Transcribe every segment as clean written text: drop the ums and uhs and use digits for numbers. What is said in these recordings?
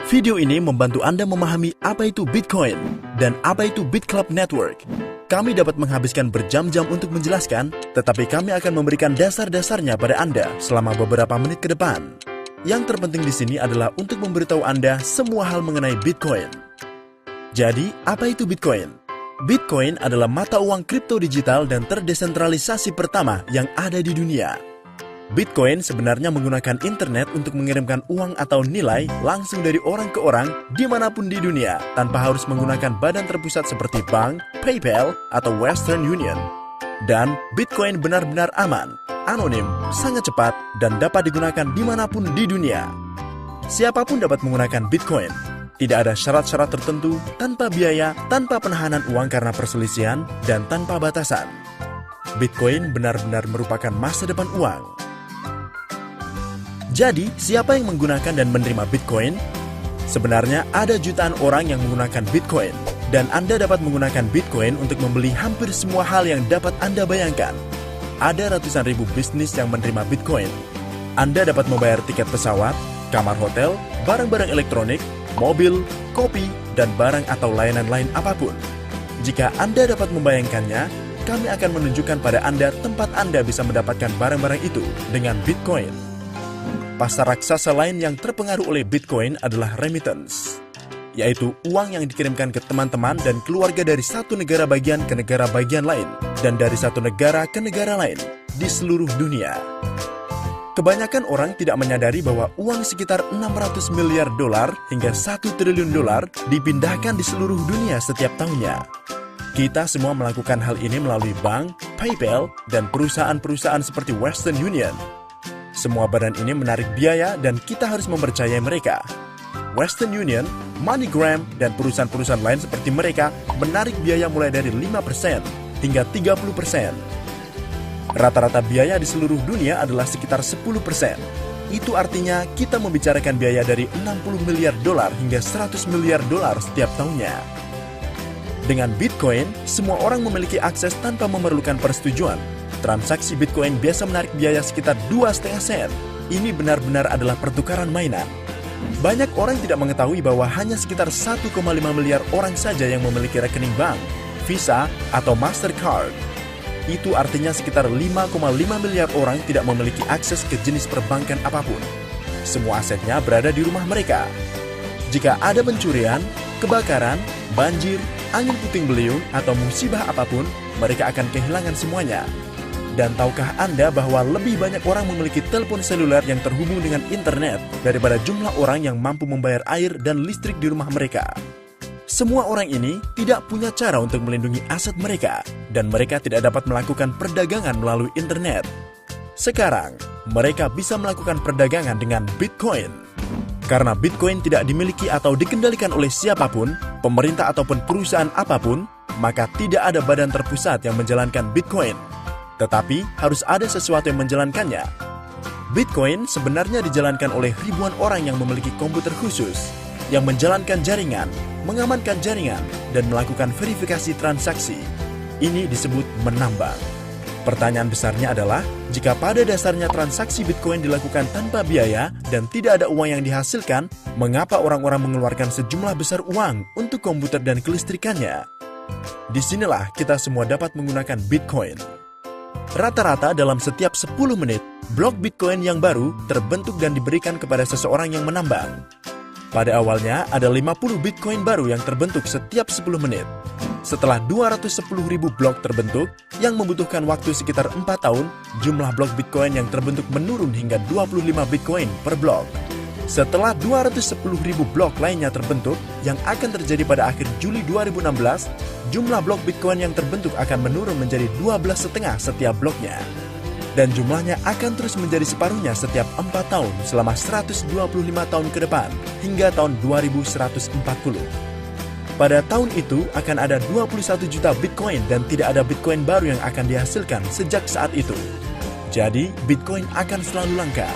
Video ini membantu Anda memahami apa itu Bitcoin dan apa itu BitClub Network. Kami dapat menghabiskan berjam-jam untuk menjelaskan, tetapi kami akan memberikan dasar-dasarnya pada Anda selama beberapa menit ke depan. Yang terpenting di sini adalah untuk memberitahu Anda semua hal mengenai Bitcoin. Jadi, apa itu Bitcoin? Bitcoin adalah mata uang kripto digital dan terdesentralisasi pertama yang ada di dunia. Bitcoin sebenarnya menggunakan internet untuk mengirimkan uang atau nilai langsung dari orang ke orang dimanapun di dunia tanpa harus menggunakan badan terpusat seperti bank, PayPal, atau Western Union. Dan Bitcoin benar-benar aman, anonim, sangat cepat, dan dapat digunakan dimanapun di dunia. Siapapun dapat menggunakan Bitcoin. Tidak ada syarat-syarat tertentu, tanpa biaya, tanpa penahanan uang karena perselisihan, dan tanpa batasan. Bitcoin benar-benar merupakan masa depan uang. Jadi, siapa yang menggunakan dan menerima Bitcoin? Sebenarnya ada jutaan orang yang menggunakan Bitcoin, dan Anda dapat menggunakan Bitcoin untuk membeli hampir semua hal yang dapat Anda bayangkan. Ada ratusan ribu bisnis yang menerima Bitcoin. Anda dapat membayar tiket pesawat, kamar hotel, barang-barang elektronik, mobil, kopi, dan barang atau layanan lain apapun. Jika Anda dapat membayangkannya, kami akan menunjukkan pada Anda tempat Anda bisa mendapatkan barang-barang itu dengan Bitcoin. Pasar raksasa lain yang terpengaruh oleh Bitcoin adalah remittance, yaitu uang yang dikirimkan ke teman-teman dan keluarga dari satu negara bagian ke negara bagian lain, dan dari satu negara ke negara lain di seluruh dunia. Kebanyakan orang tidak menyadari bahwa uang sekitar 600 miliar dolar hingga 1 triliun dolar dipindahkan di seluruh dunia setiap tahunnya. Kita semua melakukan hal ini melalui bank, PayPal, dan perusahaan-perusahaan seperti Western Union. Semua badan ini menarik biaya dan kita harus mempercayai mereka. Western Union, MoneyGram, dan perusahaan-perusahaan lain seperti mereka menarik biaya mulai dari 5% hingga 30%. Rata-rata biaya di seluruh dunia adalah sekitar 10%. Itu artinya kita membicarakan biaya dari 60 miliar dolar hingga 100 miliar dolar setiap tahunnya. Dengan Bitcoin, semua orang memiliki akses tanpa memerlukan persetujuan. Transaksi Bitcoin biasa menarik biaya sekitar 2,5 sen. Ini benar-benar adalah pertukaran mainan. Banyak orang tidak mengetahui bahwa hanya sekitar 1,5 miliar orang saja yang memiliki rekening bank, Visa, atau Mastercard. Itu artinya sekitar 5,5 miliar orang tidak memiliki akses ke jenis perbankan apapun. Semua asetnya berada di rumah mereka. Jika ada pencurian, kebakaran, banjir, angin puting beliung, atau musibah apapun, mereka akan kehilangan semuanya. Dan tahukah Anda bahwa lebih banyak orang memiliki telepon seluler yang terhubung dengan internet daripada jumlah orang yang mampu membayar air dan listrik di rumah mereka? Semua orang ini tidak punya cara untuk melindungi aset mereka, dan mereka tidak dapat melakukan perdagangan melalui internet. Sekarang, mereka bisa melakukan perdagangan dengan Bitcoin. Karena Bitcoin tidak dimiliki atau dikendalikan oleh siapapun, pemerintah ataupun perusahaan apapun, maka tidak ada badan terpusat yang menjalankan Bitcoin. Tetapi harus ada sesuatu yang menjalankannya. Bitcoin sebenarnya dijalankan oleh ribuan orang yang memiliki komputer khusus, yang menjalankan jaringan, mengamankan jaringan, dan melakukan verifikasi transaksi. Ini disebut menambang. Pertanyaan besarnya adalah, jika pada dasarnya transaksi Bitcoin dilakukan tanpa biaya dan tidak ada uang yang dihasilkan, mengapa orang-orang mengeluarkan sejumlah besar uang untuk komputer dan kelistrikannya? Disinilah kita semua dapat menggunakan Bitcoin. Rata-rata dalam setiap 10 menit, blok Bitcoin yang baru terbentuk dan diberikan kepada seseorang yang menambang. Pada awalnya, ada 50 Bitcoin baru yang terbentuk setiap 10 menit. Setelah 210.000 blok terbentuk, yang membutuhkan waktu sekitar 4 tahun, jumlah blok Bitcoin yang terbentuk menurun hingga 25 Bitcoin per blok. Setelah 210.000 blok lainnya terbentuk, yang akan terjadi pada akhir Juli 2016, jumlah blok Bitcoin yang terbentuk akan menurun menjadi 12,5 setiap bloknya. Dan jumlahnya akan terus menjadi separuhnya setiap 4 tahun selama 125 tahun ke depan, hingga tahun 2140. Pada tahun itu akan ada 21 juta Bitcoin dan tidak ada Bitcoin baru yang akan dihasilkan sejak saat itu. Jadi, Bitcoin akan selalu langka.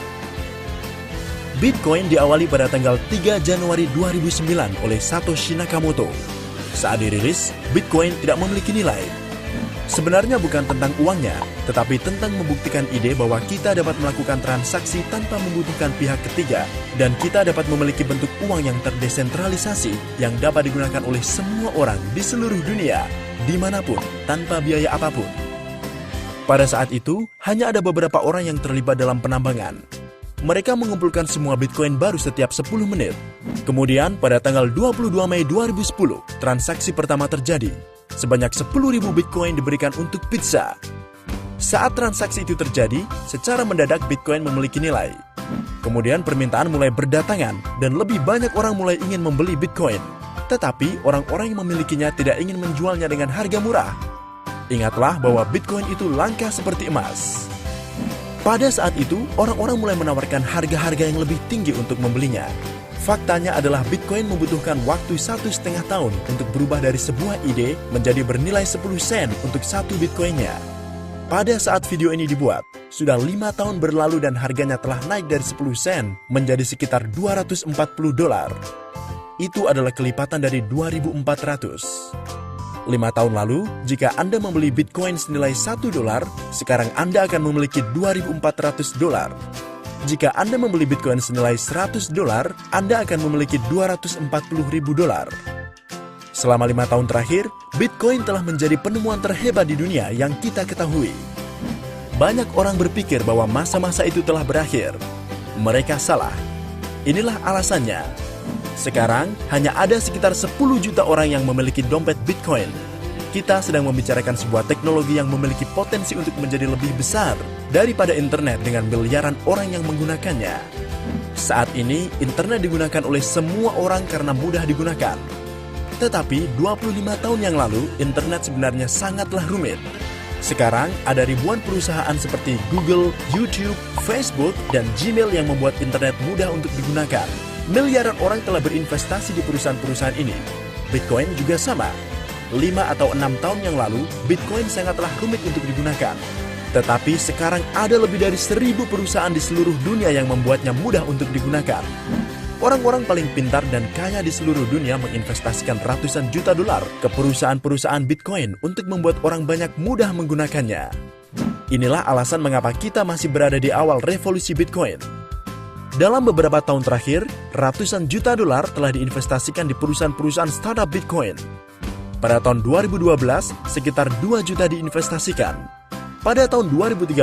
Bitcoin diawali pada tanggal 3 Januari 2009 oleh Satoshi Nakamoto. Saat dirilis, Bitcoin tidak memiliki nilai. Sebenarnya bukan tentang uangnya, tetapi tentang membuktikan ide bahwa kita dapat melakukan transaksi tanpa membutuhkan pihak ketiga, dan kita dapat memiliki bentuk uang yang terdesentralisasi yang dapat digunakan oleh semua orang di seluruh dunia, dimanapun, tanpa biaya apapun. Pada saat itu, hanya ada beberapa orang yang terlibat dalam penambangan. Mereka mengumpulkan semua Bitcoin baru setiap 10 menit. Kemudian, pada tanggal 22 Mei 2010, transaksi pertama terjadi. Sebanyak 10.000 Bitcoin diberikan untuk pizza. Saat transaksi itu terjadi, secara mendadak Bitcoin memiliki nilai. Kemudian permintaan mulai berdatangan dan lebih banyak orang mulai ingin membeli Bitcoin. Tetapi orang-orang yang memilikinya tidak ingin menjualnya dengan harga murah. Ingatlah bahwa Bitcoin itu langka seperti emas. Pada saat itu, orang-orang mulai menawarkan harga-harga yang lebih tinggi untuk membelinya. Faktanya adalah Bitcoin membutuhkan waktu 1,5 tahun untuk berubah dari sebuah ide menjadi bernilai 10 sen untuk satu Bitcoinnya. Pada saat video ini dibuat, sudah 5 tahun berlalu dan harganya telah naik dari 10 sen menjadi sekitar $240. Itu adalah kelipatan dari 2.400. 5 tahun lalu, jika Anda membeli Bitcoin senilai $1, sekarang Anda akan memiliki $2.400. Jika Anda membeli Bitcoin senilai $100, Anda akan memiliki $240.000. Selama 5 tahun terakhir, Bitcoin telah menjadi penemuan terhebat di dunia yang kita ketahui. Banyak orang berpikir bahwa masa-masa itu telah berakhir. Mereka salah. Inilah alasannya. Sekarang, hanya ada sekitar 10 juta orang yang memiliki dompet Bitcoin. Kita sedang membicarakan sebuah teknologi yang memiliki potensi untuk menjadi lebih besar daripada internet dengan miliaran orang yang menggunakannya. Saat ini, internet digunakan oleh semua orang karena mudah digunakan. Tetapi, 25 tahun yang lalu, internet sebenarnya sangatlah rumit. Sekarang, ada ribuan perusahaan seperti Google, YouTube, Facebook, dan Gmail yang membuat internet mudah untuk digunakan. Miliaran orang telah berinvestasi di perusahaan-perusahaan ini. Bitcoin juga sama. 5 atau 6 tahun yang lalu, Bitcoin sangatlah rumit untuk digunakan. Tetapi sekarang ada lebih dari 1.000 perusahaan di seluruh dunia yang membuatnya mudah untuk digunakan. Orang-orang paling pintar dan kaya di seluruh dunia menginvestasikan ratusan juta dolar ke perusahaan-perusahaan Bitcoin untuk membuat orang banyak mudah menggunakannya. Inilah alasan mengapa kita masih berada di awal revolusi Bitcoin. Dalam beberapa tahun terakhir, ratusan juta dolar telah diinvestasikan di perusahaan-perusahaan startup Bitcoin. Pada tahun 2012, sekitar 2 juta diinvestasikan. Pada tahun 2013,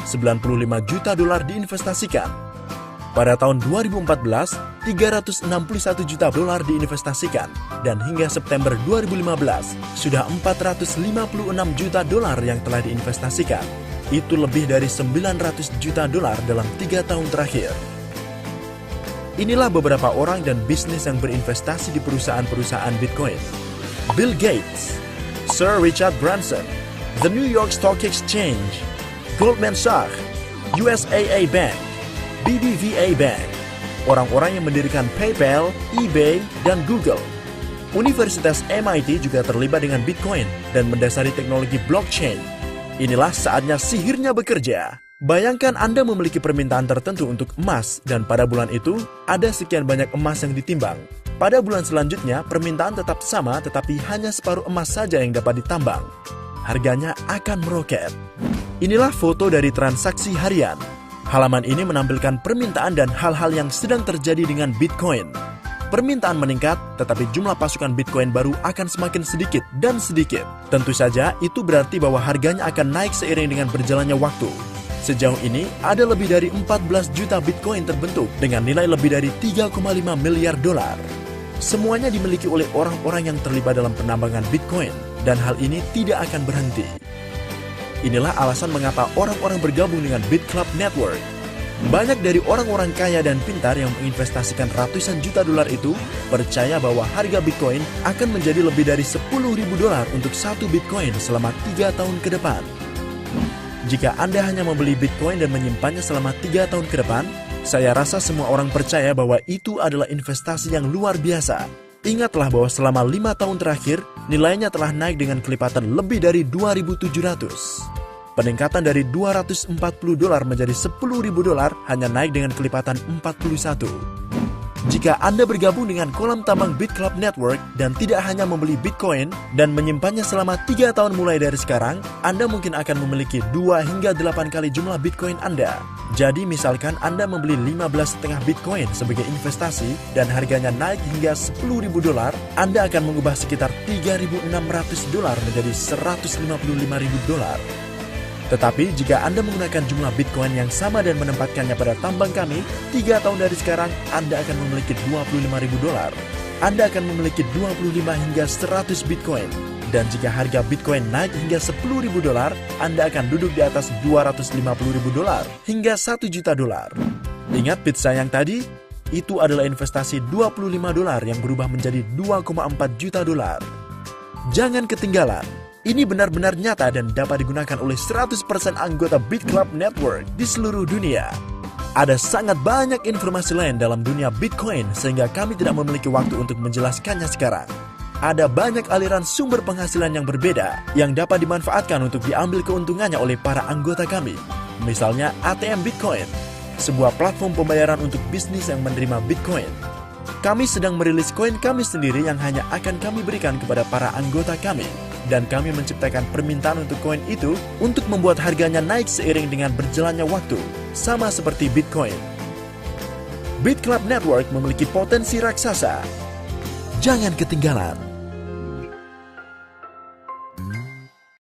95 juta dolar diinvestasikan. Pada tahun 2014, 361 juta dolar diinvestasikan. Dan hingga September 2015, sudah 456 juta dolar yang telah diinvestasikan. Itu lebih dari 900 juta dolar dalam 3 tahun terakhir. Inilah beberapa orang dan bisnis yang berinvestasi di perusahaan-perusahaan Bitcoin. Bill Gates, Sir Richard Branson, The New York Stock Exchange, Goldman Sachs, USAA Bank, BBVA Bank, orang-orang yang mendirikan PayPal, eBay, dan Google. Universitas MIT juga terlibat dengan Bitcoin dan mendasari teknologi blockchain. Inilah saatnya sihirnya bekerja. Bayangkan Anda memiliki permintaan tertentu untuk emas dan pada bulan itu ada sekian banyak emas yang ditimbang. Pada bulan selanjutnya, permintaan tetap sama tetapi hanya separuh emas saja yang dapat ditambang. Harganya akan meroket. Inilah foto dari transaksi harian. Halaman ini menampilkan permintaan dan hal-hal yang sedang terjadi dengan Bitcoin. Permintaan meningkat, tetapi jumlah pasukan Bitcoin baru akan semakin sedikit dan sedikit. Tentu saja, itu berarti bahwa harganya akan naik seiring dengan berjalannya waktu. Sejauh ini, ada lebih dari 14 juta Bitcoin terbentuk dengan nilai lebih dari 3,5 miliar dolar. Semuanya dimiliki oleh orang-orang yang terlibat dalam penambangan Bitcoin, dan hal ini tidak akan berhenti. Inilah alasan mengapa orang-orang bergabung dengan BitClub Network. Banyak dari orang-orang kaya dan pintar yang menginvestasikan ratusan juta dolar itu percaya bahwa harga Bitcoin akan menjadi lebih dari 10.000 dolar untuk satu Bitcoin selama 3 tahun ke depan. Jika Anda hanya membeli Bitcoin dan menyimpannya selama 3 tahun ke depan, saya rasa semua orang percaya bahwa itu adalah investasi yang luar biasa. Ingatlah bahwa selama 5 tahun terakhir, nilainya telah naik dengan kelipatan lebih dari 2.700. Peningkatan dari 240 dolar menjadi 10.000 dolar hanya naik dengan kelipatan 41. Jika Anda bergabung dengan kolam tambang BitClub Network dan tidak hanya membeli Bitcoin dan menyimpannya selama 3 tahun mulai dari sekarang, Anda mungkin akan memiliki 2 hingga 8 kali jumlah Bitcoin Anda. Jadi misalkan Anda membeli 15,5 Bitcoin sebagai investasi dan harganya naik hingga $10.000, Anda akan mengubah sekitar $3.600 menjadi $155.000. Tetapi jika Anda menggunakan jumlah Bitcoin yang sama dan menempatkannya pada tambang kami, 3 tahun dari sekarang Anda akan memiliki $25.000. Anda akan memiliki 25 hingga 100 Bitcoin. Dan jika harga Bitcoin naik hingga $10.000, Anda akan duduk di atas $250.000 hingga $1 juta. Ingat pizza yang tadi? Itu adalah investasi $25 yang berubah menjadi $2,4 juta. Jangan ketinggalan. Ini benar-benar nyata dan dapat digunakan oleh 100% anggota BitClub Network di seluruh dunia. Ada sangat banyak informasi lain dalam dunia Bitcoin sehingga kami tidak memiliki waktu untuk menjelaskannya sekarang. Ada banyak aliran sumber penghasilan yang berbeda yang dapat dimanfaatkan untuk diambil keuntungannya oleh para anggota kami. Misalnya ATM Bitcoin, sebuah platform pembayaran untuk bisnis yang menerima Bitcoin. Kami sedang merilis koin kami sendiri yang hanya akan kami berikan kepada para anggota kami. Dan kami menciptakan permintaan untuk koin itu untuk membuat harganya naik seiring dengan berjalannya waktu, sama seperti Bitcoin. BitClub Network memiliki potensi raksasa. Jangan ketinggalan.